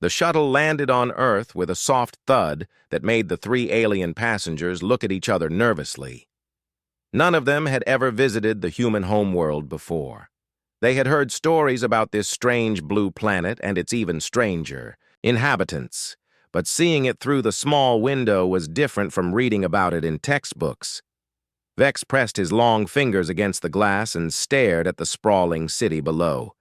The shuttle landed on Earth with a soft thud that made the three alien passengers look at each other nervously. None of them had ever visited the human homeworld before. They had heard stories about this strange blue planet and its even stranger inhabitants, but seeing it through the small window was different from reading about it in textbooks. Vex pressed his long fingers against the glass and stared at the sprawling city below.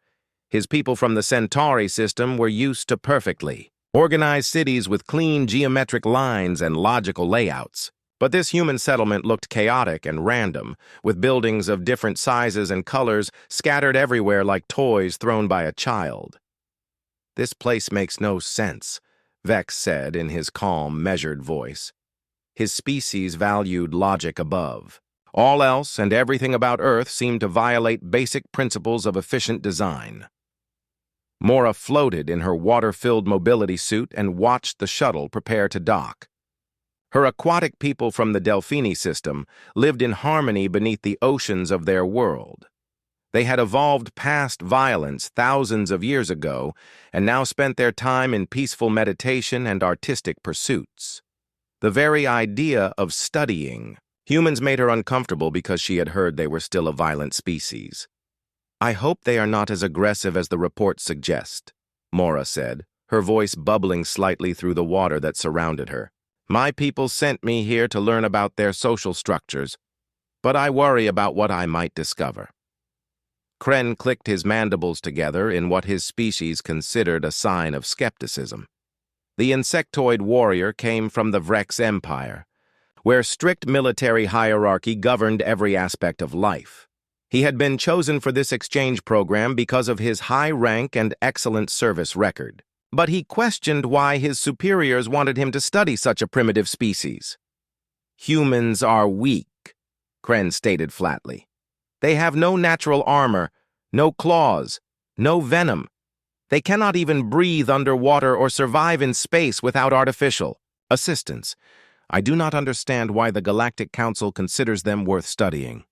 His people from the Centauri system were used to perfectly organized cities with clean geometric lines and logical layouts. But this human settlement looked chaotic and random, with buildings of different sizes and colors scattered everywhere like toys thrown by a child. "This place makes no sense," Vex said in his calm, measured voice. His species valued logic above. All else and everything about Earth seemed to violate basic principles of efficient design. Mora floated in her water-filled mobility suit and watched the shuttle prepare to dock. Her aquatic people from the Delphini system lived in harmony beneath the oceans of their world. They had evolved past violence thousands of years ago and now spent their time in peaceful meditation and artistic pursuits. The very idea of studying humans made her uncomfortable because she had heard they were still a violent species. "I hope they are not as aggressive as the reports suggest," Mora said, her voice bubbling slightly through the water that surrounded her. "My people sent me here to learn about their social structures, but I worry about what I might discover." Kren clicked his mandibles together in what his species considered a sign of skepticism. The insectoid warrior came from the Vrex Empire, where strict military hierarchy governed every aspect of life. He had been chosen for this exchange program because of his high rank and excellent service record. But he questioned why his superiors wanted him to study such a primitive species. "Humans are weak," Kren stated flatly. "They have no natural armor, no claws, no venom. They cannot even breathe underwater or survive in space without artificial assistance. I do not understand why the Galactic Council considers them worth studying."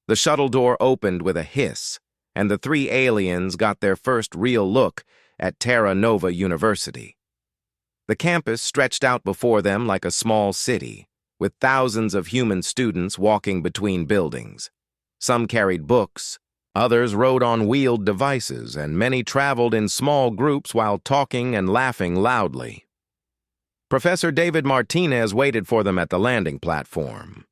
The shuttle door opened with a hiss, and the three aliens got their first real look at Terra Nova University. The campus stretched out before them like a small city, with thousands of human students walking between buildings. Some carried books, others rode on wheeled devices, and many traveled in small groups while talking and laughing loudly. Professor David Martinez waited for them at the landing platform.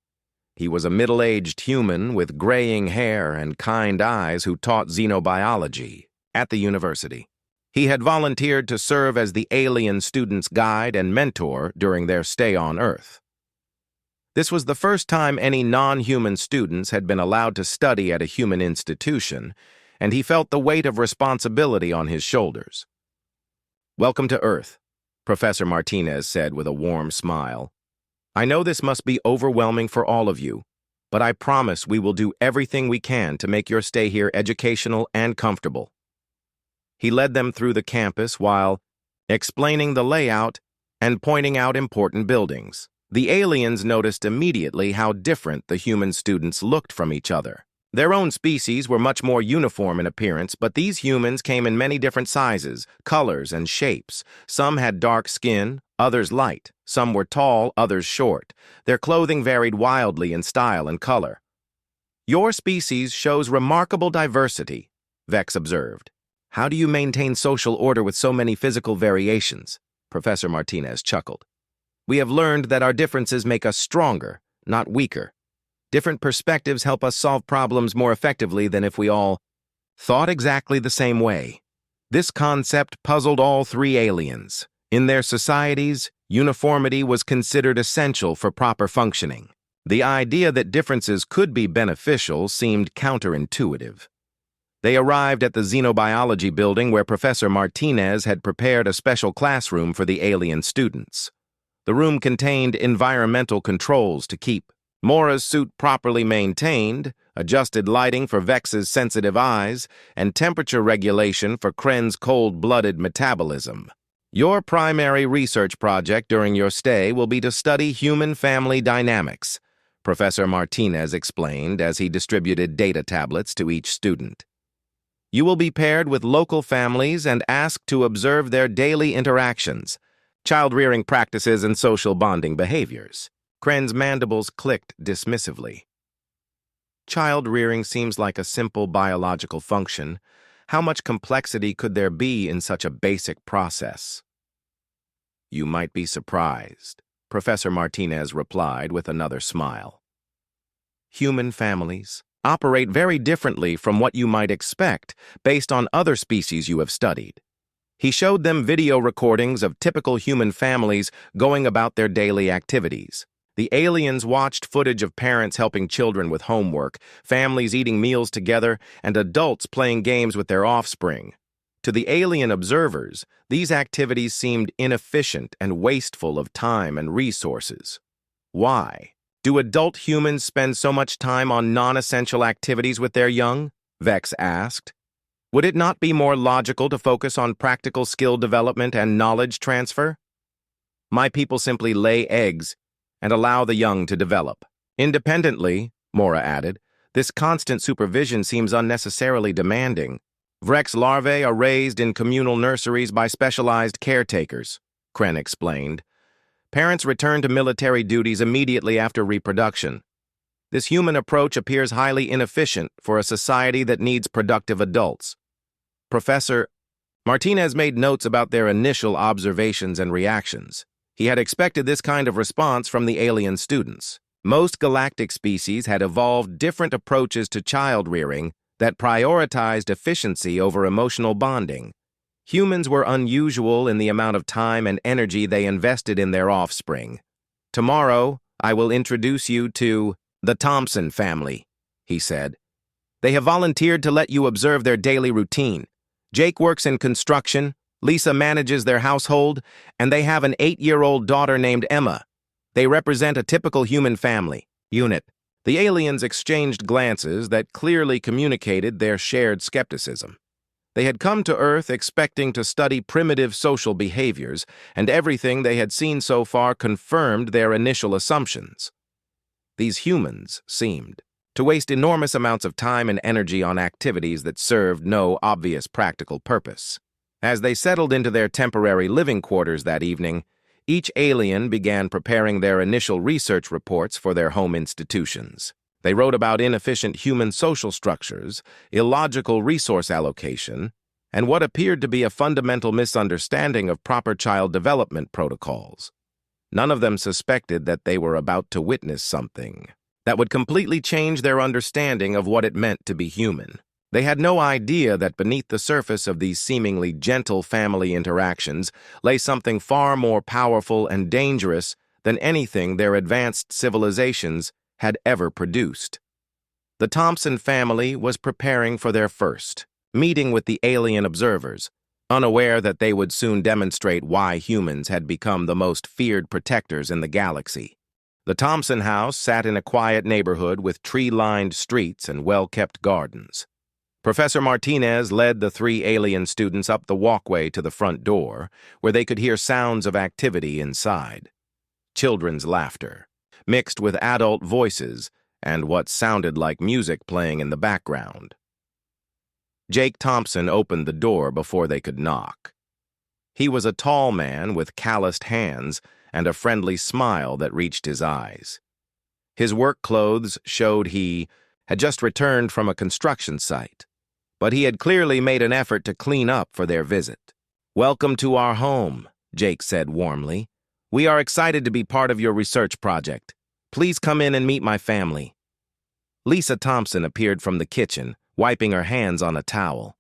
He was a middle-aged human with graying hair and kind eyes who taught xenobiology at the university. He had volunteered to serve as the alien students' guide and mentor during their stay on Earth. This was the first time any non-human students had been allowed to study at a human institution, and he felt the weight of responsibility on his shoulders. "Welcome to Earth," Professor Martinez said with a warm smile. "I know this must be overwhelming for all of you, but I promise we will do everything we can to make your stay here educational and comfortable." He led them through the campus while explaining the layout and pointing out important buildings. The aliens noticed immediately how different the human students looked from each other. Their own species were much more uniform in appearance, but these humans came in many different sizes, colors, and shapes. Some had dark skin, others light. Some were tall, others short. Their clothing varied wildly in style and color. "Your species shows remarkable diversity," Vex observed. "How do you maintain social order with so many physical variations?" Professor Martinez chuckled. "We have learned that our differences make us stronger, not weaker. Different perspectives help us solve problems more effectively than if we all thought exactly the same way." This concept puzzled all three aliens. In their societies, uniformity was considered essential for proper functioning. The idea that differences could be beneficial seemed counterintuitive. They arrived at the xenobiology building where Professor Martinez had prepared a special classroom for the alien students. The room contained environmental controls to keep Mora's suit properly maintained, adjusted lighting for Vex's sensitive eyes, and temperature regulation for Kren's cold-blooded metabolism. "Your primary research project during your stay will be to study human family dynamics," Professor Martinez explained as he distributed data tablets to each student. You will be paired with local families and asked to observe their daily interactions, child-rearing practices, and social bonding behaviors. Kren's mandibles clicked dismissively. Child-rearing seems like a simple biological function. How much complexity could there be in such a basic process? You might be surprised, Professor Martinez replied with another smile. Human families operate very differently from what you might expect based on other species you have studied. He showed them video recordings of typical human families going about their daily activities. The aliens watched footage of parents helping children with homework, families eating meals together, and adults playing games with their offspring. To the alien observers, these activities seemed inefficient and wasteful of time and resources. Why? Do adult humans spend so much time on non-essential activities with their young? Vex asked. Would it not be more logical to focus on practical skill development and knowledge transfer? My people simply lay eggs and allow the young to develop. Independently, Mora added, this constant supervision seems unnecessarily demanding. Vrex larvae are raised in communal nurseries by specialized caretakers, Kren explained. Parents return to military duties immediately after reproduction. This human approach appears highly inefficient for a society that needs productive adults. Professor Martinez made notes about their initial observations and reactions. He had expected this kind of response from the alien students. Most galactic species had evolved different approaches to child-rearing that prioritized efficiency over emotional bonding. Humans were unusual in the amount of time and energy they invested in their offspring. Tomorrow, I will introduce you to the Thompson family, he said. They have volunteered to let you observe their daily routine. Jake works in construction, Lisa manages their household, and they have an 8-year-old daughter named Emma. They represent a typical human family unit. The aliens exchanged glances that clearly communicated their shared skepticism. They had come to Earth expecting to study primitive social behaviors, and everything they had seen so far confirmed their initial assumptions. These humans seemed to waste enormous amounts of time and energy on activities that served no obvious practical purpose. As they settled into their temporary living quarters that evening, each alien began preparing their initial research reports for their home institutions. They wrote about inefficient human social structures, illogical resource allocation, and what appeared to be a fundamental misunderstanding of proper child development protocols. None of them suspected that they were about to witness something that would completely change their understanding of what it meant to be human. They had no idea that beneath the surface of these seemingly gentle family interactions lay something far more powerful and dangerous than anything their advanced civilizations had ever produced. The Thompson family was preparing for their first meeting with the alien observers, unaware that they would soon demonstrate why humans had become the most feared protectors in the galaxy. The Thompson house sat in a quiet neighborhood with tree-lined streets and well-kept gardens. Professor Martinez led the 3 alien students up the walkway to the front door, where they could hear sounds of activity inside. Children's laughter, mixed with adult voices and what sounded like music playing in the background. Jake Thompson opened the door before they could knock. He was a tall man with calloused hands and a friendly smile that reached his eyes. His work clothes showed he had just returned from a construction site, but he had clearly made an effort to clean up for their visit. "Welcome to our home," Jake said warmly. "We are excited to be part of your research project. Please come in and meet my family." Lisa Thompson appeared from the kitchen, wiping her hands on a towel.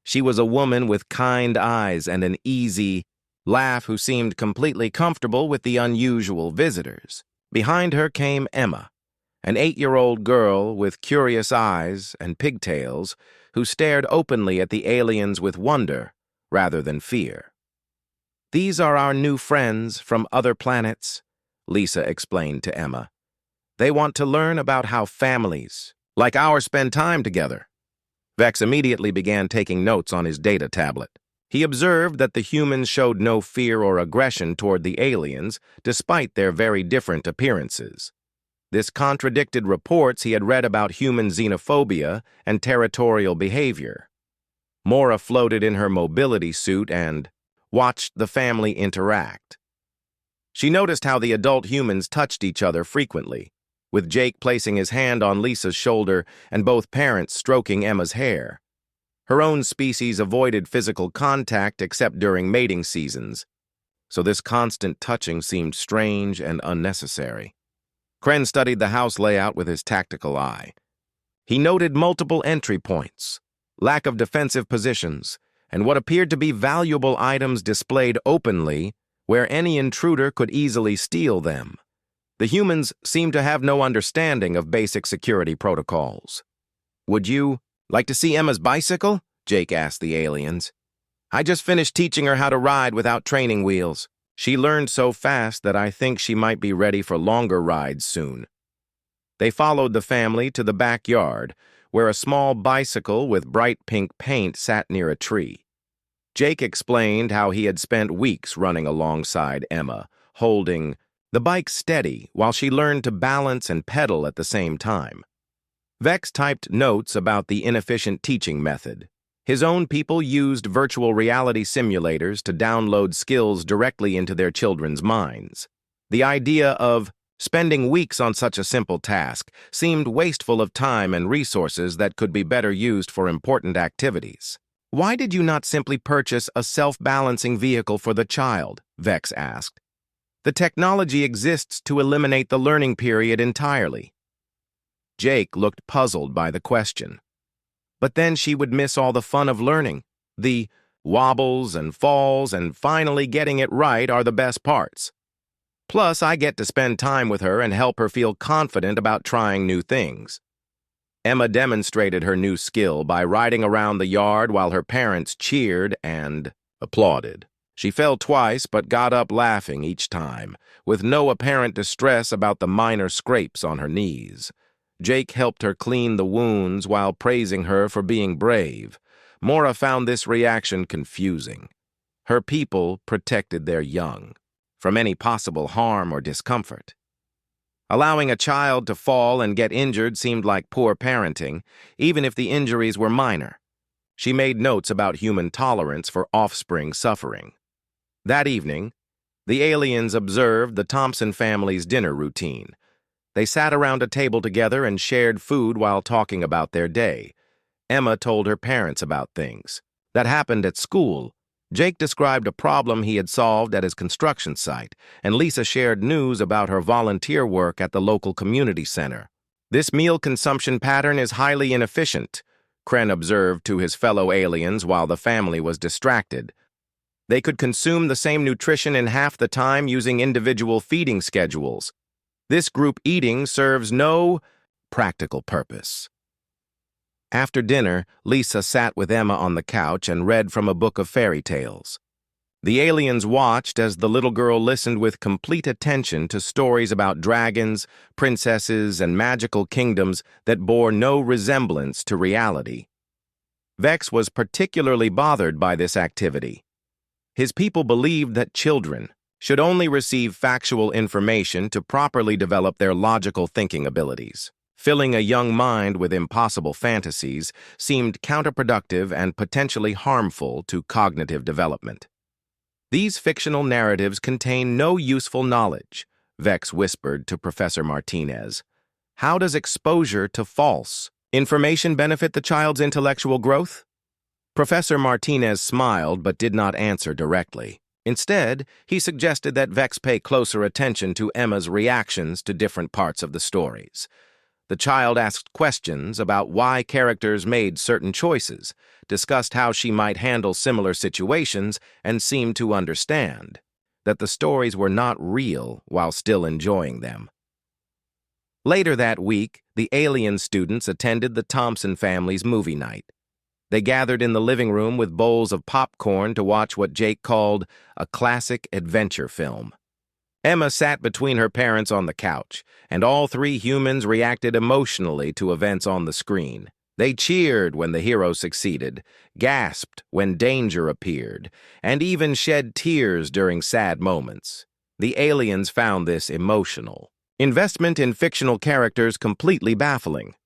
She was a woman with kind eyes and an easy laugh who seemed completely comfortable with the unusual visitors. Behind her came Emma, an 8-year-old girl with curious eyes and pigtails who stared openly at the aliens with wonder rather than fear. "These are our new friends from other planets," Lisa explained to Emma. "They want to learn about how families like ours spend time together." Vex immediately began taking notes on his data tablet. He observed that the humans showed no fear or aggression toward the aliens, despite their very different appearances. This contradicted reports he had read about human xenophobia and territorial behavior. Mora floated in her mobility suit and watched the family interact. She noticed how the adult humans touched each other frequently, with Jake placing his hand on Lisa's shoulder and both parents stroking Emma's hair. Her own species avoided physical contact except during mating seasons, so this constant touching seemed strange and unnecessary. Kren studied the house layout with his tactical eye. He noted multiple entry points, lack of defensive positions, and what appeared to be valuable items displayed openly where any intruder could easily steal them. The humans seemed to have no understanding of basic security protocols. "Would you like to see Emma's bicycle?" Jake asked the aliens. "I just finished teaching her how to ride without training wheels. She learned so fast that I think she might be ready for longer rides soon." They followed the family to the backyard, where a small bicycle with bright pink paint sat near a tree. Jake explained how he had spent weeks running alongside Emma, holding the bike steady while she learned to balance and pedal at the same time. Vex typed notes about the inefficient teaching method. His own people used virtual reality simulators to download skills directly into their children's minds. The idea of spending weeks on such a simple task seemed wasteful of time and resources that could be better used for important activities. "Why did you not simply purchase a self-balancing vehicle for the child?" Vex asked. "The technology exists to eliminate the learning period entirely." Jake looked puzzled by the question. "But then she would miss all the fun of learning. The wobbles and falls and finally getting it right are the best parts. Plus, I get to spend time with her and help her feel confident about trying new things." Emma demonstrated her new skill by riding around the yard while her parents cheered and applauded. She fell twice but got up laughing each time, with no apparent distress about the minor scrapes on her knees. Jake helped her clean the wounds while praising her for being brave. Mora found this reaction confusing. Her people protected their young from any possible harm or discomfort. Allowing a child to fall and get injured seemed like poor parenting, even if the injuries were minor. She made notes about human tolerance for offspring suffering. That evening, the aliens observed the Thompson family's dinner routine. They sat around a table together and shared food while talking about their day. Emma told her parents about things that happened at school. Jake described a problem he had solved at his construction site, and Lisa shared news about her volunteer work at the local community center. "This meal consumption pattern is highly inefficient," Kren observed to his fellow aliens while the family was distracted. "They could consume the same nutrition in half the time using individual feeding schedules. This group eating serves no practical purpose." After dinner, Lisa sat with Emma on the couch and read from a book of fairy tales. The aliens watched as the little girl listened with complete attention to stories about dragons, princesses, and magical kingdoms that bore no resemblance to reality. Vex was particularly bothered by this activity. His people believed that children should only receive factual information to properly develop their logical thinking abilities. Filling a young mind with impossible fantasies seemed counterproductive and potentially harmful to cognitive development. "These fictional narratives contain no useful knowledge," Vex whispered to Professor Martinez. "How does exposure to false information benefit the child's intellectual growth?" Professor Martinez smiled but did not answer directly. Instead, he suggested that Vex pay closer attention to Emma's reactions to different parts of the stories. The child asked questions about why characters made certain choices, discussed how she might handle similar situations, and seemed to understand that the stories were not real while still enjoying them. Later that week, the alien students attended the Thompson family's movie night. They gathered in the living room with bowls of popcorn to watch what Jake called a classic adventure film. Emma sat between her parents on the couch, and all three humans reacted emotionally to events on the screen. They cheered when the hero succeeded, gasped when danger appeared, and even shed tears during sad moments. The aliens found this emotional investment in fictional characters completely baffling.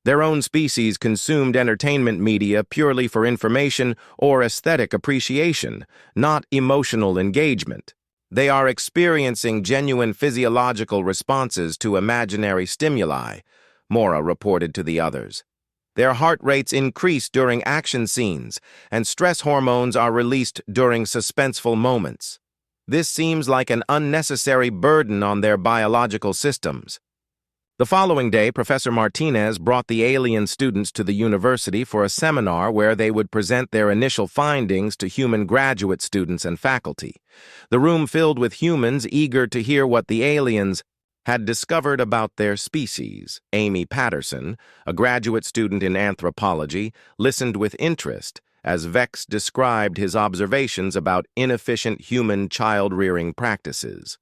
Their own species consumed entertainment media purely for information or aesthetic appreciation, not emotional engagement. They are experiencing genuine physiological responses to imaginary stimuli, Mora reported to the others. Their heart rates increase during action scenes, and stress hormones are released during suspenseful moments. This seems like an unnecessary burden on their biological systems. The following day, Professor Martinez brought the alien students to the university for a seminar where they would present their initial findings to human graduate students and faculty. The room filled with humans eager to hear what the aliens had discovered about their species. Amy Patterson, a graduate student in anthropology, listened with interest as Vex described his observations about inefficient human child-rearing practices.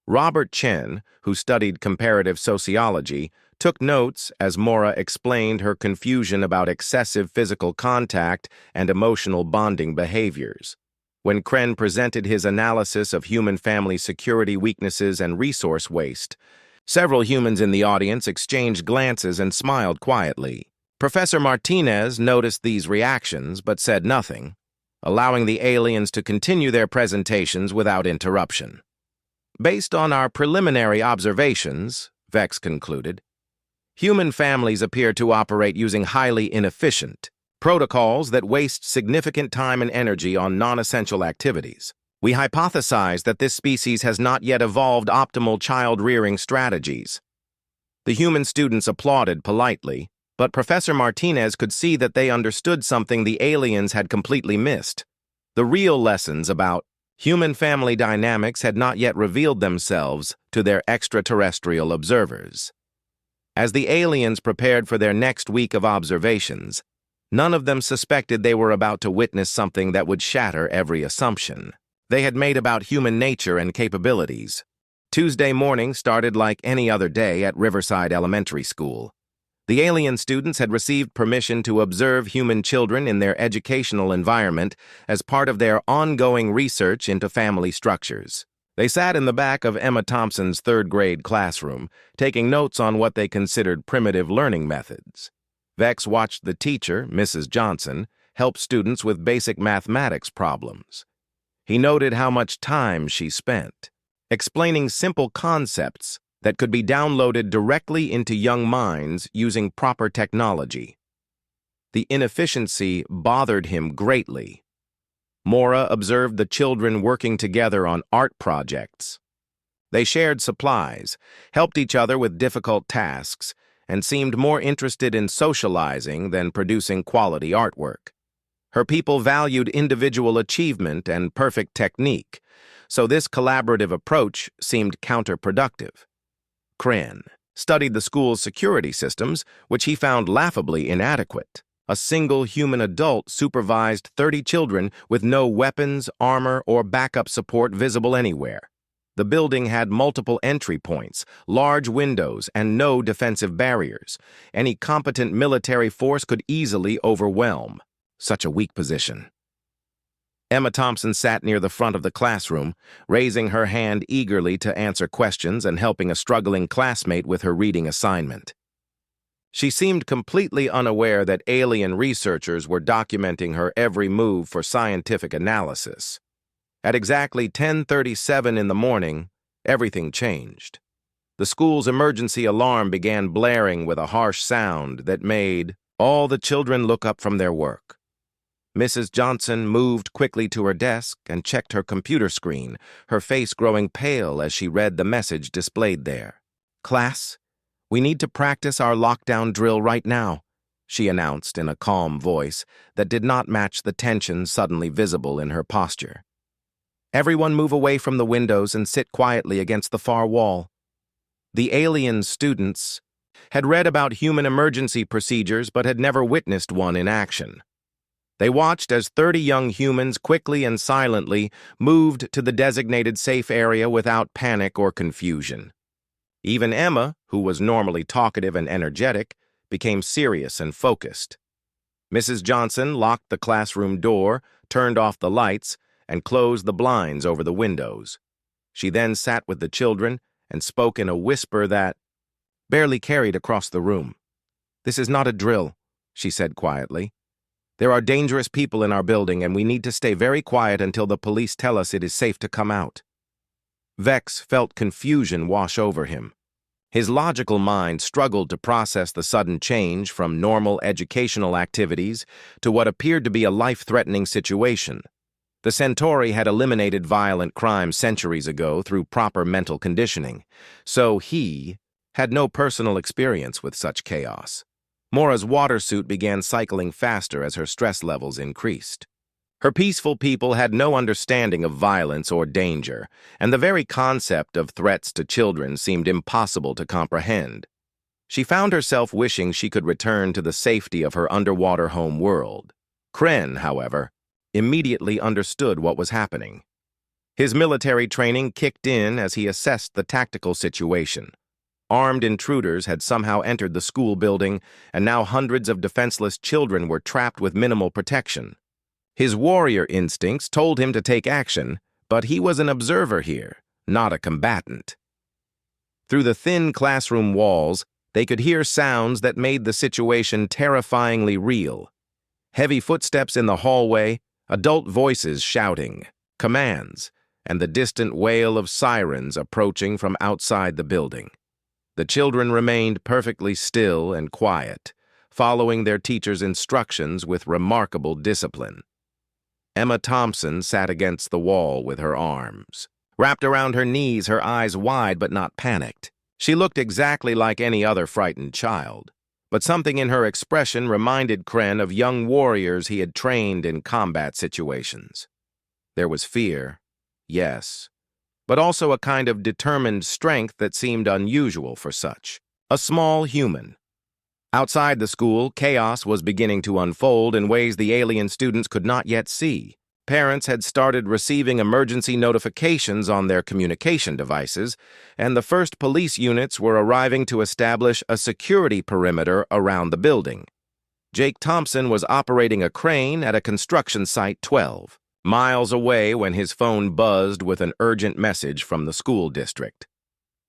Robert Chen, who studied comparative sociology, took notes as Mora explained her confusion about excessive physical contact and emotional bonding behaviors. When Kren presented his analysis of human family security weaknesses and resource waste, several humans in the audience exchanged glances and smiled quietly. Professor Martinez noticed these reactions but said nothing, allowing the aliens to continue their presentations without interruption. Based on our preliminary observations, Vex concluded, human families appear to operate using highly inefficient protocols that waste significant time and energy on non-essential activities. We hypothesize that this species has not yet evolved optimal child-rearing strategies. The human students applauded politely, but Professor Martinez could see that they understood something the aliens had completely missed. The real lessons about human family dynamics had not yet revealed themselves to their extraterrestrial observers. As the aliens prepared for their next week of observations, none of them suspected they were about to witness something that would shatter every assumption they had made about human nature and capabilities. Tuesday morning started like any other day at Riverside Elementary School. The alien students had received permission to observe human children in their educational environment as part of their ongoing research into family structures. They sat in the back of Emma Thompson's third-grade classroom, taking notes on what they considered primitive learning methods. Vex watched the teacher, Mrs. Johnson, help students with basic mathematics problems. He noted how much time she spent explaining simple concepts that could be downloaded directly into young minds using proper technology. The inefficiency bothered him greatly. Mora observed the children working together on art projects. They shared supplies, helped each other with difficult tasks, and seemed more interested in socializing than producing quality artwork. Her people valued individual achievement and perfect technique, so this collaborative approach seemed counterproductive. Kren studied the school's security systems, which he found laughably inadequate. A single human adult supervised 30 children with no weapons, armor, or backup support visible anywhere. The building had multiple entry points, large windows, and no defensive barriers. Any competent military force could easily overwhelm such a weak position. Emma Thompson sat near the front of the classroom, raising her hand eagerly to answer questions and helping a struggling classmate with her reading assignment. She seemed completely unaware that alien researchers were documenting her every move for scientific analysis. At exactly 10:37 in the morning, everything changed. The school's emergency alarm began blaring with a harsh sound that made all the children look up from their work. Mrs. Johnson moved quickly to her desk and checked her computer screen, her face growing pale as she read the message displayed there. "Class, we need to practice our lockdown drill right now," she announced in a calm voice that did not match the tension suddenly visible in her posture. "Everyone move away from the windows and sit quietly against the far wall." The alien students had read about human emergency procedures but had never witnessed one in action. They watched as 30 young humans quickly and silently moved to the designated safe area without panic or confusion. Even Emma, who was normally talkative and energetic, became serious and focused. Mrs. Johnson locked the classroom door, turned off the lights, and closed the blinds over the windows. She then sat with the children and spoke in a whisper that barely carried across the room. "This is not a drill," she said quietly. "There are dangerous people in our building, and we need to stay very quiet until the police tell us it is safe to come out." Vex felt confusion wash over him. His logical mind struggled to process the sudden change from normal educational activities to what appeared to be a life-threatening situation. The Centauri had eliminated violent crime centuries ago through proper mental conditioning, so he had no personal experience with such chaos. Mora's water suit began cycling faster as her stress levels increased. Her peaceful people had no understanding of violence or danger, and the very concept of threats to children seemed impossible to comprehend. She found herself wishing she could return to the safety of her underwater home world. Kren, however, immediately understood what was happening. His military training kicked in as he assessed the tactical situation. Armed intruders had somehow entered the school building, and now hundreds of defenseless children were trapped with minimal protection. His warrior instincts told him to take action, but he was an observer here, not a combatant. Through the thin classroom walls, they could hear sounds that made the situation terrifyingly real. Heavy footsteps in the hallway, adult voices shouting, commands, and the distant wail of sirens approaching from outside the building. The children remained perfectly still and quiet, following their teacher's instructions with remarkable discipline. Emma Thompson sat against the wall with her arms wrapped around her knees, her eyes wide but not panicked. She looked exactly like any other frightened child, but something in her expression reminded Kren of young warriors he had trained in combat situations. There was fear, yes, but also a kind of determined strength that seemed unusual for such. A small human. Outside the school, chaos was beginning to unfold in ways the alien students could not yet see. Parents had started receiving emergency notifications on their communication devices, and the first police units were arriving to establish a security perimeter around the building. Jake Thompson was operating a crane at a construction site 12 miles away when his phone buzzed with an urgent message from the school district.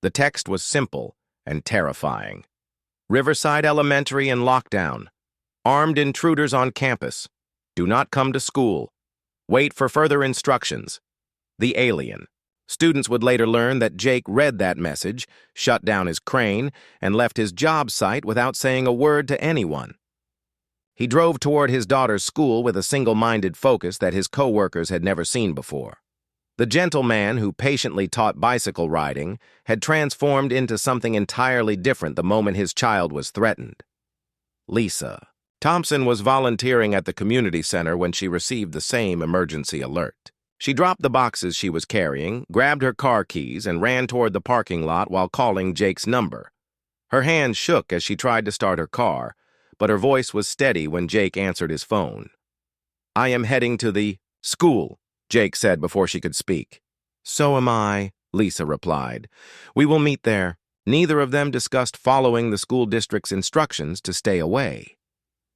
The text was simple and terrifying. Riverside Elementary in lockdown. Armed intruders on campus. Do not come to school. Wait for further instructions. The alien. Students would later learn that Jake read that message, shut down his crane, and left his job site without saying a word to anyone. He drove toward his daughter's school with a single-minded focus that his co-workers had never seen before. The gentleman who patiently taught bicycle riding had transformed into something entirely different the moment his child was threatened. Lisa. Thompson was volunteering at the community center when she received the same emergency alert. She dropped the boxes she was carrying, grabbed her car keys, and ran toward the parking lot while calling Jake's number. Her hand shook as she tried to start her car, but her voice was steady when Jake answered his phone. "I am heading to the school," Jake said before she could speak. "So am I," Lisa replied. "We will meet there." Neither of them discussed following the school district's instructions to stay away.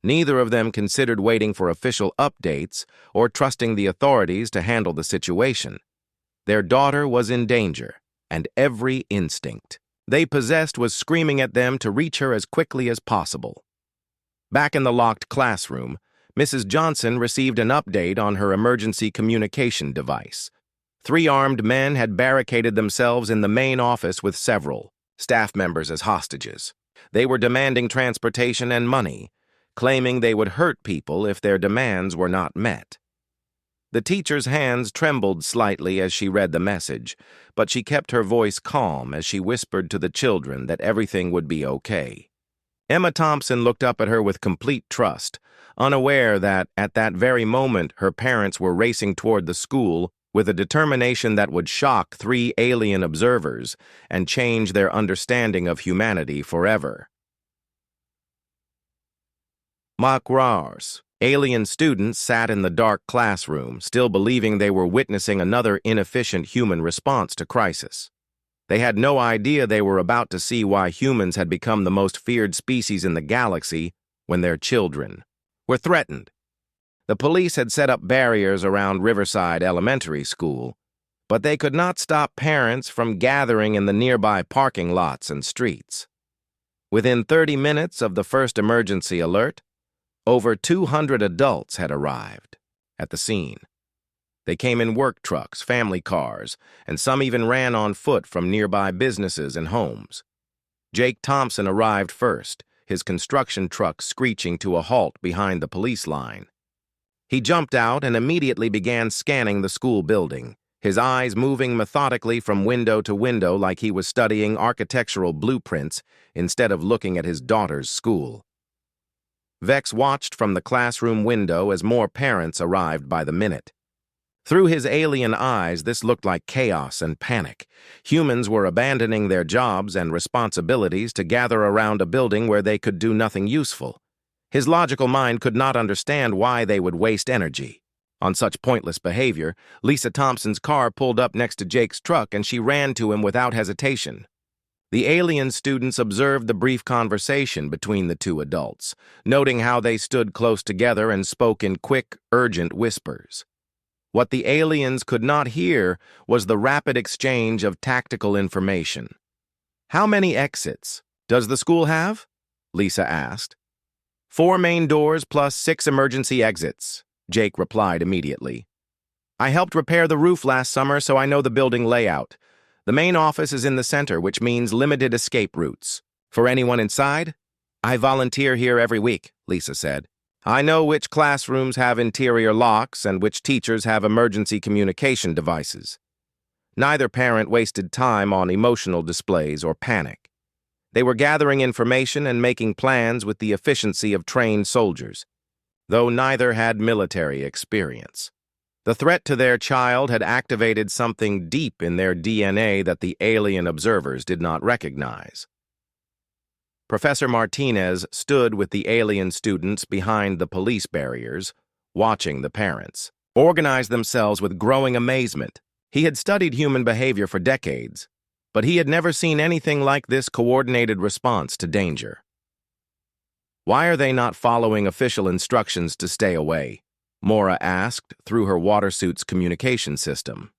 Neither of them considered waiting for official updates or trusting the authorities to handle the situation. Their daughter was in danger, and every instinct they possessed was screaming at them to reach her as quickly as possible. Back in the locked classroom, Mrs. Johnson received an update on her emergency communication device. 3 armed men had barricaded themselves in the main office with several staff members as hostages. They were demanding transportation and money, claiming they would hurt people if their demands were not met. The teacher's hands trembled slightly as she read the message, but she kept her voice calm as she whispered to the children that everything would be okay. Emma Thompson looked up at her with complete trust, unaware that, at that very moment, her parents were racing toward the school with a determination that would shock 3 alien observers and change their understanding of humanity forever. Makrars. Alien students sat in the dark classroom, still believing they were witnessing another inefficient human response to crisis. They had no idea they were about to see why humans had become the most feared species in the galaxy when their children were threatened. The police had set up barriers around Riverside Elementary School, but they could not stop parents from gathering in the nearby parking lots and streets. Within 30 minutes of the first emergency alert, over 200 adults had arrived at the scene. They came in work trucks, family cars, and some even ran on foot from nearby businesses and homes. Jake Thompson arrived first, his construction truck screeching to a halt behind the police line. He jumped out and immediately began scanning the school building, his eyes moving methodically from window to window like he was studying architectural blueprints instead of looking at his daughter's school. Vex watched from the classroom window as more parents arrived by the minute. Through his alien eyes, this looked like chaos and panic. Humans were abandoning their jobs and responsibilities to gather around a building where they could do nothing useful. His logical mind could not understand why they would waste energy on such pointless behavior. Lisa Thompson's car pulled up next to Jake's truck and she ran to him without hesitation. The alien students observed the brief conversation between the two adults, noting how they stood close together and spoke in quick, urgent whispers. What the aliens could not hear was the rapid exchange of tactical information. "How many exits does the school have?" Lisa asked. "4 main doors plus 6 emergency exits," Jake replied immediately. "I helped repair the roof last summer, so I know the building layout. The main office is in the center, which means limited escape routes. For anyone inside, I volunteer here every week," Lisa said. "I know which classrooms have interior locks and which teachers have emergency communication devices." Neither parent wasted time on emotional displays or panic. They were gathering information and making plans with the efficiency of trained soldiers, though neither had military experience. The threat to their child had activated something deep in their DNA that the alien observers did not recognize. Professor Martinez stood with the alien students behind the police barriers, watching the parents organize themselves with growing amazement. He had studied human behavior for decades, but he had never seen anything like this coordinated response to danger. "Why are they not following official instructions to stay away?" Maura asked through her water suit's communication system.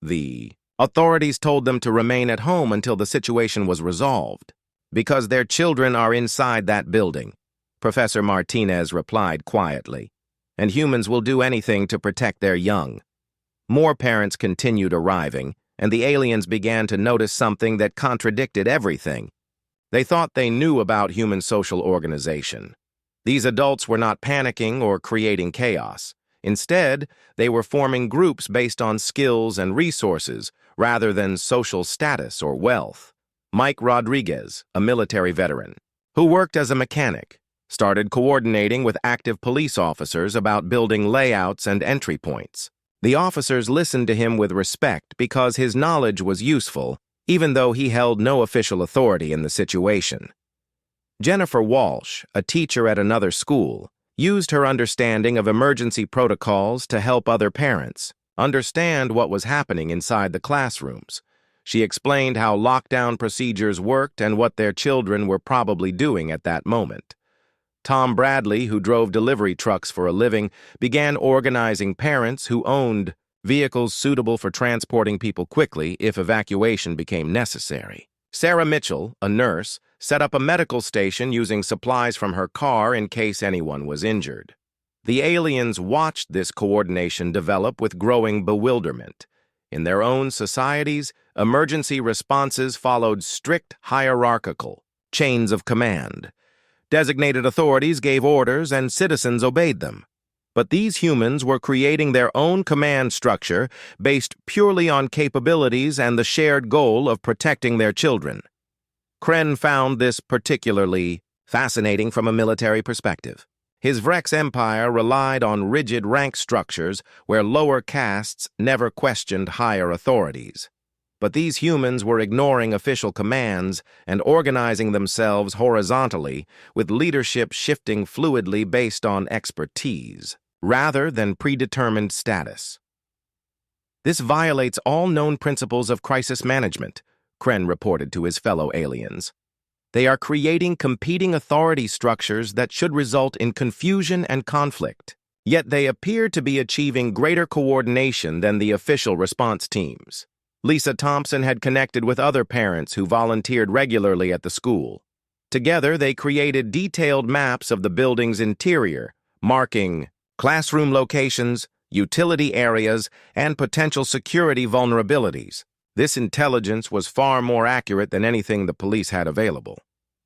"The authorities told them to remain at home until the situation was resolved, because their children are inside that building," Professor Martinez replied quietly, "and humans will do anything to protect their young." More parents continued arriving, and the aliens began to notice something that contradicted everything. They thought they knew about human social organization. These adults were not panicking or creating chaos. Instead, they were forming groups based on skills and resources rather than social status or wealth. Mike Rodriguez, a military veteran, who worked as a mechanic, started coordinating with active police officers about building layouts and entry points. The officers listened to him with respect because his knowledge was useful, even though he held no official authority in the situation. Jennifer Walsh, a teacher at another school, used her understanding of emergency protocols to help other parents understand what was happening inside the classrooms. She explained how lockdown procedures worked and what their children were probably doing at that moment. Tom Bradley, who drove delivery trucks for a living, began organizing parents who owned vehicles suitable for transporting people quickly if evacuation became necessary. Sarah Mitchell, a nurse, set up a medical station using supplies from her car in case anyone was injured. The aliens watched this coordination develop with growing bewilderment. In their own societies, emergency responses followed strict hierarchical chains of command. Designated authorities gave orders and citizens obeyed them. But these humans were creating their own command structure based purely on capabilities and the shared goal of protecting their children. Kren found this particularly fascinating from a military perspective. His Vrex empire relied on rigid rank structures where lower castes never questioned higher authorities. But these humans were ignoring official commands and organizing themselves horizontally, with leadership shifting fluidly based on expertise, rather than predetermined status. "This violates all known principles of crisis management," Kren reported to his fellow aliens. "They are creating competing authority structures that should result in confusion and conflict. Yet they appear to be achieving greater coordination than the official response teams." Lisa Thompson had connected with other parents who volunteered regularly at the school. Together, they created detailed maps of the building's interior, marking classroom locations, utility areas, and potential security vulnerabilities. This intelligence was far more accurate than anything the police had available.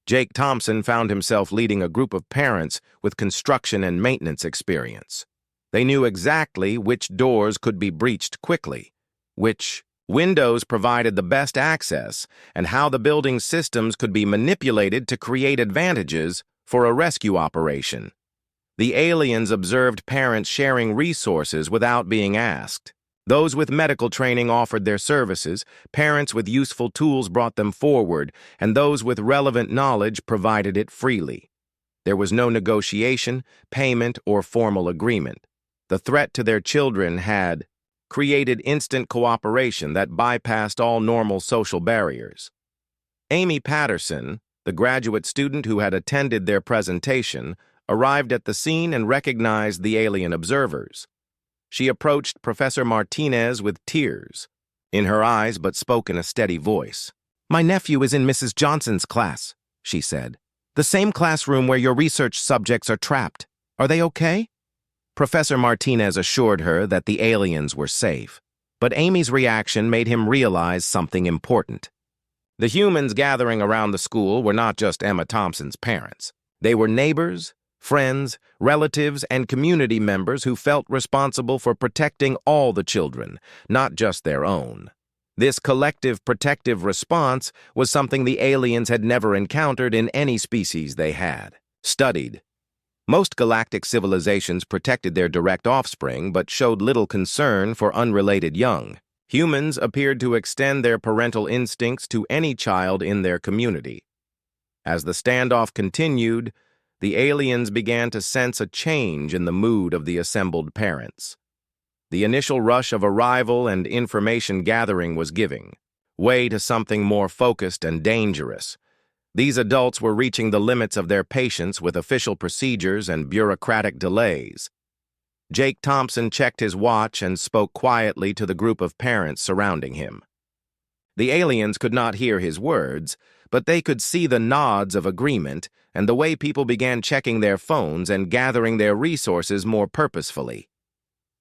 Jake Thompson found himself leading a group of parents with construction and maintenance experience. They knew exactly which doors could be breached quickly, which windows provided the best access, and how the building's systems could be manipulated to create advantages for a rescue operation. The aliens observed parents sharing resources without being asked. Those with medical training offered their services, parents with useful tools brought them forward, and those with relevant knowledge provided it freely. There was no negotiation, payment, or formal agreement. The threat to their children had created instant cooperation that bypassed all normal social barriers. Amy Patterson, the graduate student who had attended their presentation, arrived at the scene and recognized the alien observers. She approached Professor Martinez with tears in her eyes but spoke in a steady voice. "My nephew is in Mrs. Johnson's class," she said. "The same classroom where your research subjects are trapped. Are they okay?" Professor Martinez assured her that the aliens were safe, but Amy's reaction made him realize something important. The humans gathering around the school were not just Emma Thompson's parents. They were neighbors, friends, relatives, and community members who felt responsible for protecting all the children, not just their own. This collective protective response was something the aliens had never encountered in any species they had studied. Most galactic civilizations protected their direct offspring but showed little concern for unrelated young. Humans appeared to extend their parental instincts to any child in their community. As the standoff continued, the aliens began to sense a change in the mood of the assembled parents. The initial rush of arrival and information gathering was giving way to something more focused and dangerous. These adults were reaching the limits of their patience with official procedures and bureaucratic delays. Jake Thompson checked his watch and spoke quietly to the group of parents surrounding him. The aliens could not hear his words, but they could see the nods of agreement and the way people began checking their phones and gathering their resources more purposefully.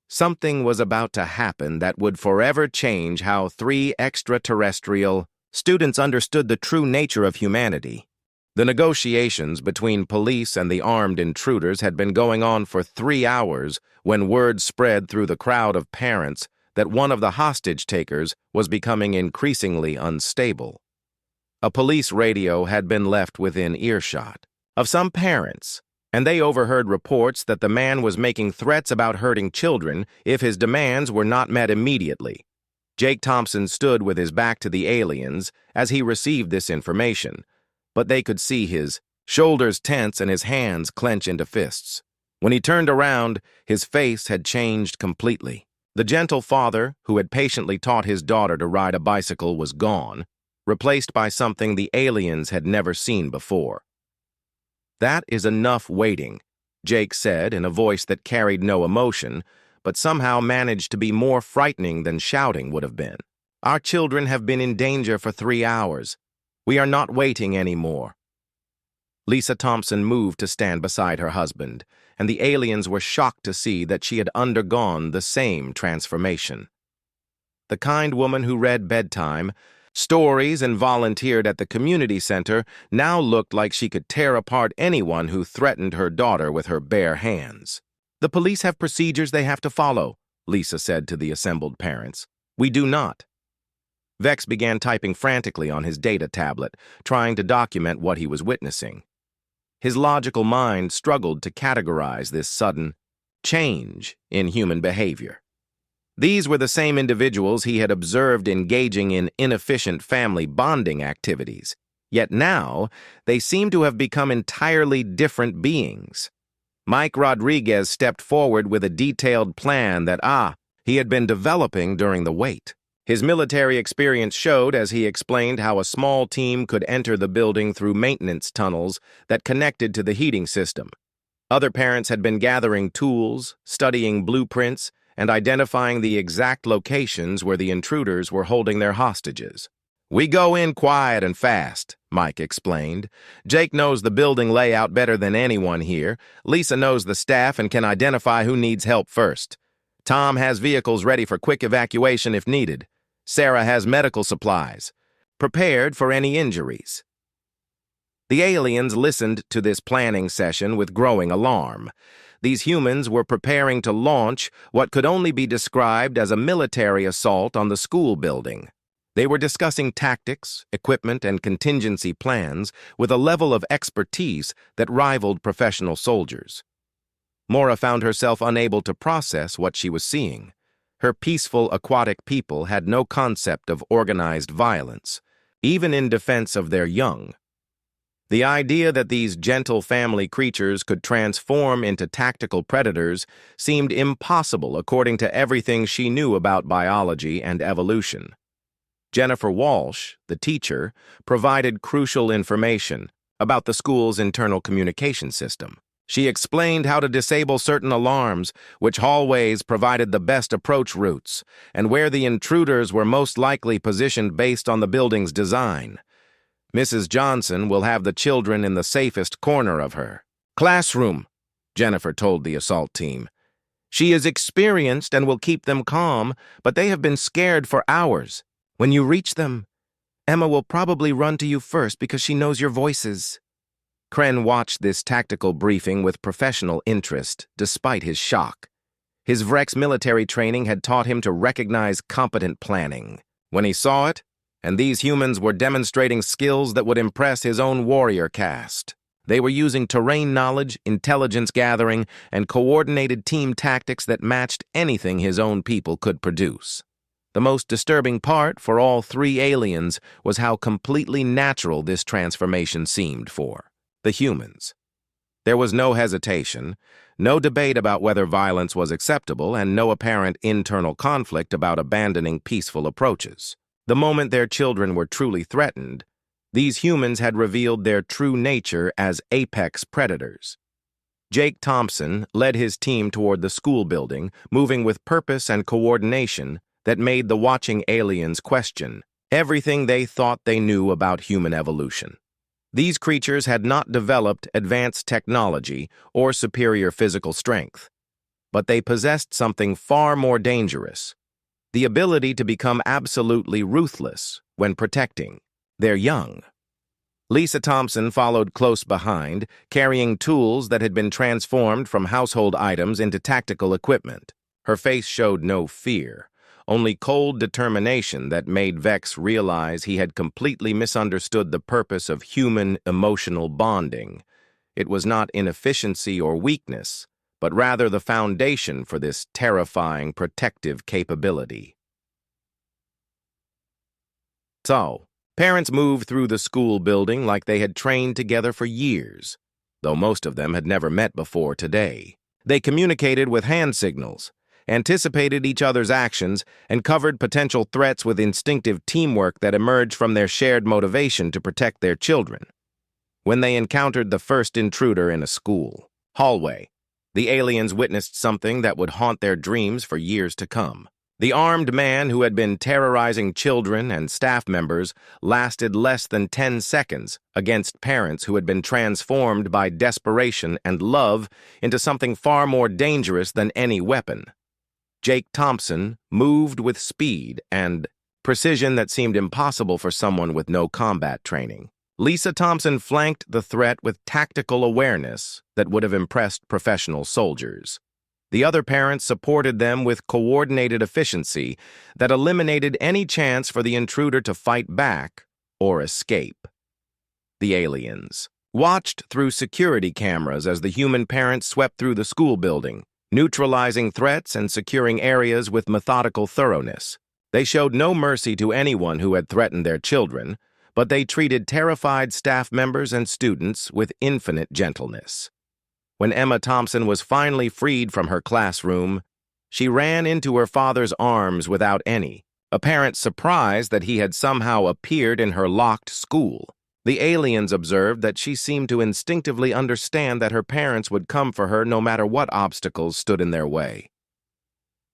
Something was about to happen that would forever change how 3 extraterrestrial students understood the true nature of humanity. The negotiations between police and the armed intruders had been going on for 3 hours when word spread through the crowd of parents that one of the hostage-takers was becoming increasingly unstable. A police radio had been left within earshot of some parents, and they overheard reports that the man was making threats about hurting children if his demands were not met immediately. Jake Thompson stood with his back to the aliens as he received this information, but they could see his shoulders tense and his hands clench into fists. When he turned around, his face had changed completely. The gentle father, who had patiently taught his daughter to ride a bicycle, was gone, replaced by something the aliens had never seen before. "That is enough waiting," Jake said in a voice that carried no emotion, but somehow managed to be more frightening than shouting would have been. "Our children have been in danger for 3 hours. We are not waiting anymore." Lisa Thompson moved to stand beside her husband, and the aliens were shocked to see that she had undergone the same transformation. The kind woman who read bedtime stories and volunteered at the community center now looked like she could tear apart anyone who threatened her daughter with her bare hands. "The police have procedures they have to follow," Lisa said to the assembled parents. "We do not." Vex began typing frantically on his data tablet, trying to document what he was witnessing. His logical mind struggled to categorize this sudden change in human behavior. These were the same individuals he had observed engaging in inefficient family bonding activities, yet now they seemed to have become entirely different beings. Mike Rodriguez stepped forward with a detailed plan that he had been developing during the wait. His military experience showed as he explained how a small team could enter the building through maintenance tunnels that connected to the heating system. Other parents had been gathering tools, studying blueprints, and identifying the exact locations where the intruders were holding their hostages. "We go in quiet and fast," Mike explained. "Jake knows the building layout better than anyone here. Lisa knows the staff and can identify who needs help first. Tom has vehicles ready for quick evacuation if needed. Sarah has medical supplies, prepared for any injuries." The aliens listened to this planning session with growing alarm. These humans were preparing to launch what could only be described as a military assault on the school building. They were discussing tactics, equipment, and contingency plans with a level of expertise that rivaled professional soldiers. Mora found herself unable to process what she was seeing. Her peaceful aquatic people had no concept of organized violence, even in defense of their young. The idea that these gentle family creatures could transform into tactical predators seemed impossible according to everything she knew about biology and evolution. Jennifer Walsh, the teacher, provided crucial information about the school's internal communication system. She explained how to disable certain alarms, which hallways provided the best approach routes, and where the intruders were most likely positioned based on the building's design. Mrs. Johnson will have the children in the safest corner of her classroom, Jennifer told the assault team. She is experienced and will keep them calm, but they have been scared for hours. When you reach them, Emma will probably run to you first because she knows your voices. Kren watched this tactical briefing with professional interest, despite his shock. His Vrex military training had taught him to recognize competent planning. When he saw it, and these humans were demonstrating skills that would impress his own warrior caste. They were using terrain knowledge, intelligence gathering, and coordinated team tactics that matched anything his own people could produce. The most disturbing part for all three aliens was how completely natural this transformation seemed for the humans. There was no hesitation, no debate about whether violence was acceptable, and no apparent internal conflict about abandoning peaceful approaches. The moment their children were truly threatened, these humans had revealed their true nature as apex predators. Jake Thompson led his team toward the school building, moving with purpose and coordination that made the watching aliens question everything they thought they knew about human evolution. These creatures had not developed advanced technology or superior physical strength, but they possessed something far more dangerous: the ability to become absolutely ruthless when protecting their young. Lisa Thompson followed close behind, carrying tools that had been transformed from household items into tactical equipment. Her face showed no fear, only cold determination that made Vex realize he had completely misunderstood the purpose of human emotional bonding. It was not inefficiency or weakness, but rather the foundation for this terrifying protective capability. So, parents moved through the school building like they had trained together for years, though most of them had never met before today. They communicated with hand signals, anticipated each other's actions, and covered potential threats with instinctive teamwork that emerged from their shared motivation to protect their children. When they encountered the first intruder in a school hallway, the aliens witnessed something that would haunt their dreams for years to come. The armed man who had been terrorizing children and staff members lasted less than 10 seconds against parents who had been transformed by desperation and love into something far more dangerous than any weapon. Jake Thompson moved with speed and precision that seemed impossible for someone with no combat training. Lisa Thompson flanked the threat with tactical awareness that would have impressed professional soldiers. The other parents supported them with coordinated efficiency that eliminated any chance for the intruder to fight back or escape. The aliens watched through security cameras as the human parents swept through the school building, neutralizing threats and securing areas with methodical thoroughness. They showed no mercy to anyone who had threatened their children, but they treated terrified staff members and students with infinite gentleness. When Emma Thompson was finally freed from her classroom, she ran into her father's arms without any apparent surprise that he had somehow appeared in her locked school. The aliens observed that she seemed to instinctively understand that her parents would come for her no matter what obstacles stood in their way.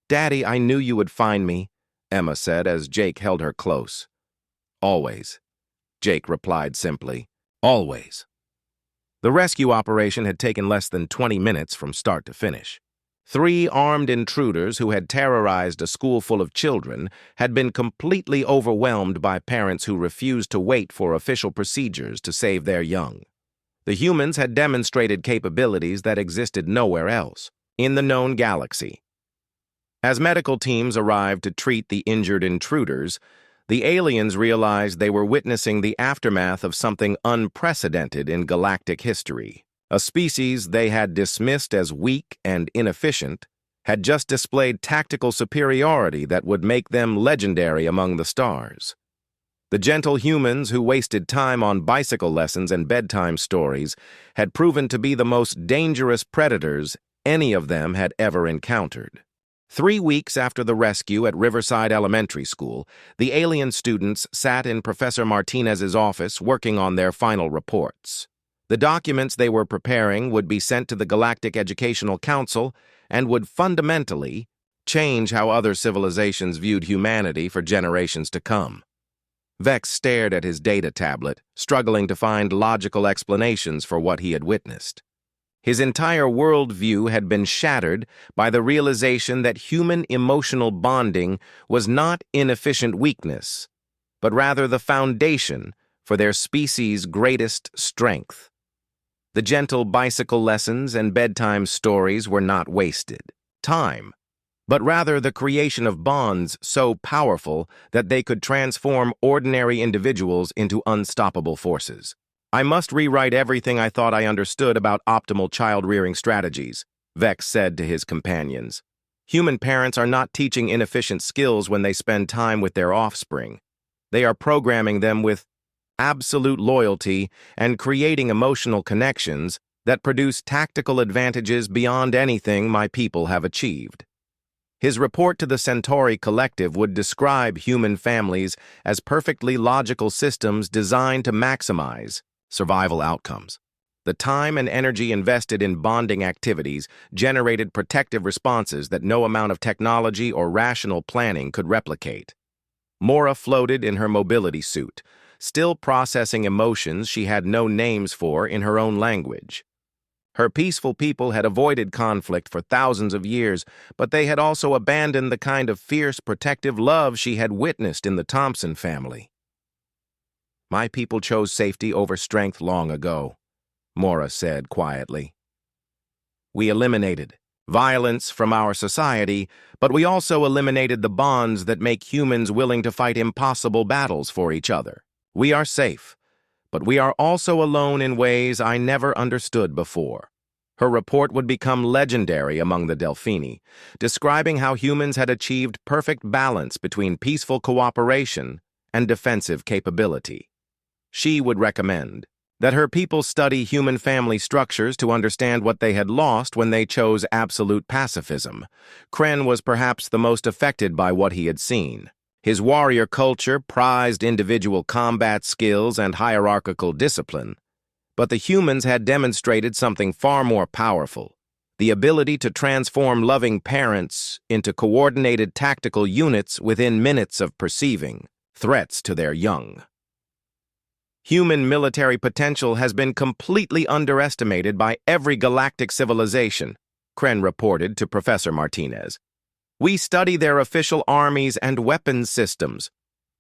"Daddy, I knew you would find me," Emma said as Jake held her close. "Always," Jake replied simply. "Always." The rescue operation had taken less than 20 minutes from start to finish. 3 armed intruders who had terrorized a school full of children had been completely overwhelmed by parents who refused to wait for official procedures to save their young. The humans had demonstrated capabilities that existed nowhere else in the known galaxy. As medical teams arrived to treat the injured intruders, the aliens realized they were witnessing the aftermath of something unprecedented in galactic history. A species they had dismissed as weak and inefficient had just displayed tactical superiority that would make them legendary among the stars. The gentle humans who wasted time on bicycle lessons and bedtime stories had proven to be the most dangerous predators any of them had ever encountered. 3 weeks after the rescue at Riverside Elementary School, the alien students sat in Professor Martinez's office working on their final reports. The documents they were preparing would be sent to the Galactic Educational Council and would fundamentally change how other civilizations viewed humanity for generations to come. Vex stared at his data tablet, struggling to find logical explanations for what he had witnessed. His entire worldview had been shattered by the realization that human emotional bonding was not inefficient weakness, but rather the foundation for their species' greatest strength. The gentle bicycle lessons and bedtime stories were not wasted time, but rather the creation of bonds so powerful that they could transform ordinary individuals into unstoppable forces. "I must rewrite everything I thought I understood about optimal child-rearing strategies," Vex said to his companions. "Human parents are not teaching inefficient skills when they spend time with their offspring. They are programming them with absolute loyalty and creating emotional connections that produce tactical advantages beyond anything my people have achieved." His report to the Centauri Collective would describe human families as perfectly logical systems designed to maximize survival outcomes. The time and energy invested in bonding activities generated protective responses that no amount of technology or rational planning could replicate. Mora floated in her mobility suit, still processing emotions she had no names for in her own language. Her peaceful people had avoided conflict for thousands of years, but they had also abandoned the kind of fierce, protective love she had witnessed in the Thompson family. "My people chose safety over strength long ago," Mora said quietly. "We eliminated violence from our society, but we also eliminated the bonds that make humans willing to fight impossible battles for each other. We are safe, but we are also alone in ways I never understood before." Her report would become legendary among the Delphini, describing how humans had achieved perfect balance between peaceful cooperation and defensive capability. She would recommend that her people study human family structures to understand what they had lost when they chose absolute pacifism. Kren was perhaps the most affected by what he had seen. His warrior culture prized individual combat skills and hierarchical discipline, but the humans had demonstrated something far more powerful: the ability to transform loving parents into coordinated tactical units within minutes of perceiving threats to their young. "Human military potential has been completely underestimated by every galactic civilization," Kren reported to Professor Martinez. "We study their official armies and weapons systems,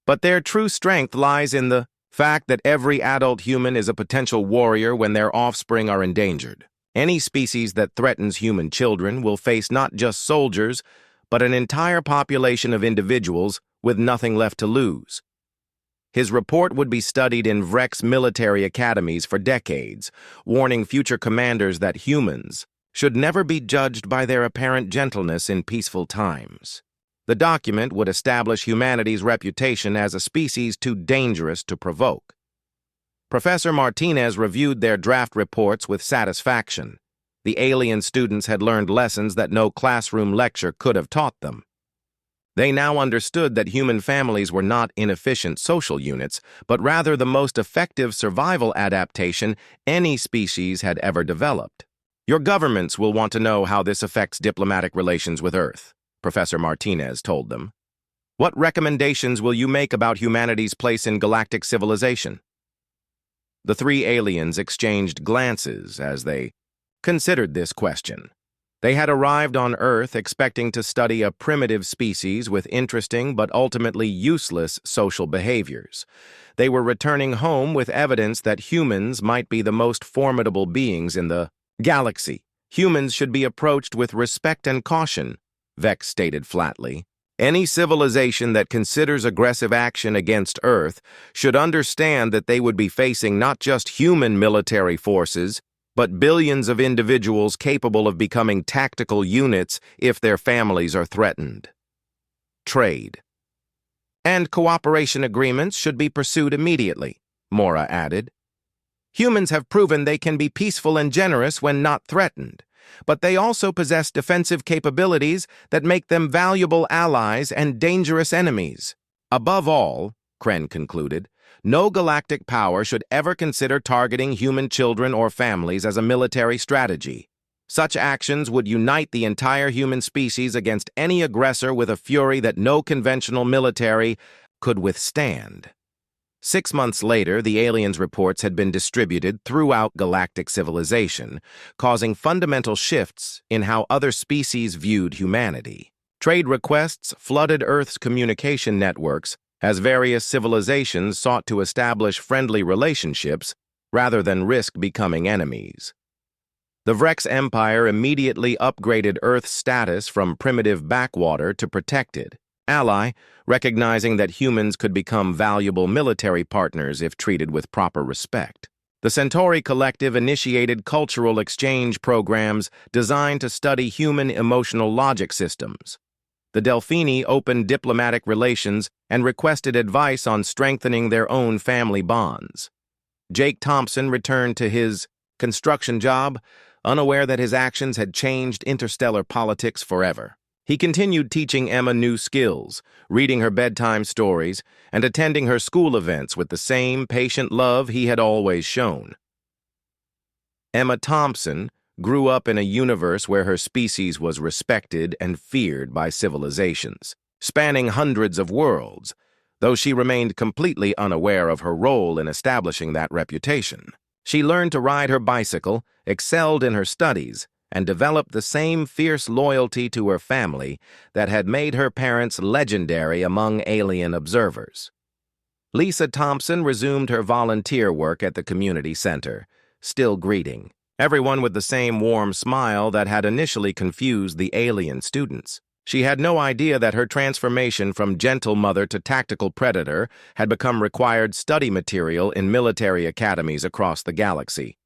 but their true strength lies in the fact that every adult human is a potential warrior when their offspring are endangered. Any species that threatens human children will face not just soldiers, but an entire population of individuals with nothing left to lose." His report would be studied in Vrex military academies for decades, warning future commanders that humans should never be judged by their apparent gentleness in peaceful times. The document would establish humanity's reputation as a species too dangerous to provoke. Professor Martinez reviewed their draft reports with satisfaction. The alien students had learned lessons that no classroom lecture could have taught them. They now understood that human families were not inefficient social units, but rather the most effective survival adaptation any species had ever developed. "Your governments will want to know how this affects diplomatic relations with Earth," Professor Martinez told them. What recommendations will you make about humanity's place in galactic civilization? The three aliens exchanged glances as they considered this question. They had arrived on Earth expecting to study a primitive species with interesting but ultimately useless social behaviors. They were returning home with evidence that humans might be the most formidable beings in the galaxy. Humans should be approached with respect and caution, Vex stated flatly. Any civilization that considers aggressive action against Earth should understand that they would be facing not just human military forces, but billions of individuals capable of becoming tactical units if their families are threatened. Trade and cooperation agreements should be pursued immediately, Mora added. Humans have proven they can be peaceful and generous when not threatened, but they also possess defensive capabilities that make them valuable allies and dangerous enemies. Above all, Kren concluded, no galactic power should ever consider targeting human children or families as a military strategy. Such actions would unite the entire human species against any aggressor with a fury that no conventional military could withstand. 6 months later, the aliens' reports had been distributed throughout galactic civilization, causing fundamental shifts in how other species viewed humanity. Trade requests flooded Earth's communication networks as various civilizations sought to establish friendly relationships rather than risk becoming enemies. The Vrex Empire immediately upgraded Earth's status from primitive backwater to protected ally, recognizing that humans could become valuable military partners if treated with proper respect. The Centauri Collective initiated cultural exchange programs designed to study human emotional logic systems. The Delphini opened diplomatic relations and requested advice on strengthening their own family bonds. Jake Thompson returned to his construction job, unaware that his actions had changed interstellar politics forever. He continued teaching Emma new skills, reading her bedtime stories, and attending her school events with the same patient love he had always shown. Emma Thompson grew up in a universe where her species was respected and feared by civilizations, spanning hundreds of worlds, though she remained completely unaware of her role in establishing that reputation. She learned to ride her bicycle, excelled in her studies, and developed the same fierce loyalty to her family that had made her parents legendary among alien observers. Lisa Thompson resumed her volunteer work at the community center, still greeting everyone with the same warm smile that had initially confused the alien students. She had no idea that her transformation from gentle mother to tactical predator had become required study material in military academies across the galaxy.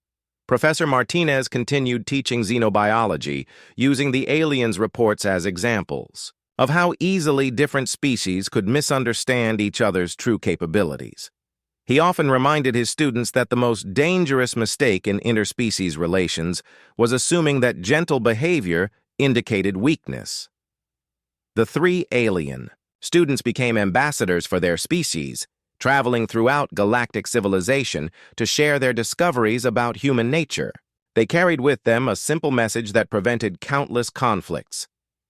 Professor Martinez continued teaching xenobiology, using the aliens' reports as examples of how easily different species could misunderstand each other's true capabilities. He often reminded his students that the most dangerous mistake in interspecies relations was assuming that gentle behavior indicated weakness. The three alien students became ambassadors for their species, traveling throughout galactic civilization to share their discoveries about human nature. They carried with them a simple message that prevented countless conflicts.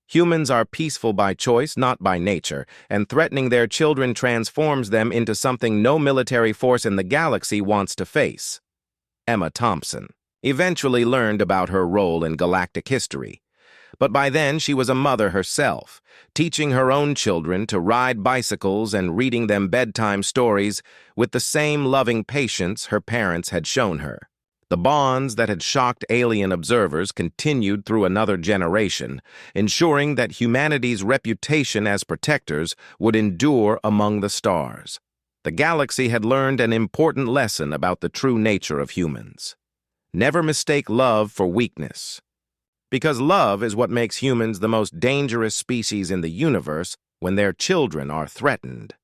Humans are peaceful by choice, not by nature, and threatening their children transforms them into something no military force in the galaxy wants to face. Emma Thompson eventually learned about her role in galactic history, but by then she was a mother herself, teaching her own children to ride bicycles and reading them bedtime stories with the same loving patience her parents had shown her. The bonds that had shocked alien observers continued through another generation, ensuring that humanity's reputation as protectors would endure among the stars. The galaxy had learned an important lesson about the true nature of humans. Never mistake love for weakness, because love is what makes humans the most dangerous species in the universe when their children are threatened.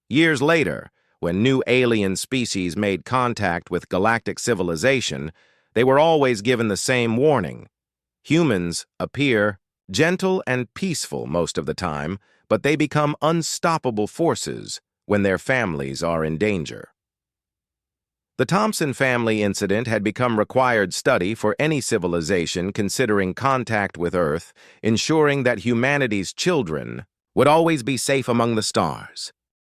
Years later, when new alien species made contact with galactic civilization, they were always given the same warning. Humans appear gentle and peaceful most of the time, but they become unstoppable forces when their families are in danger. The Thompson family incident had become required study for any civilization considering contact with Earth, ensuring that humanity's children would always be safe among the stars.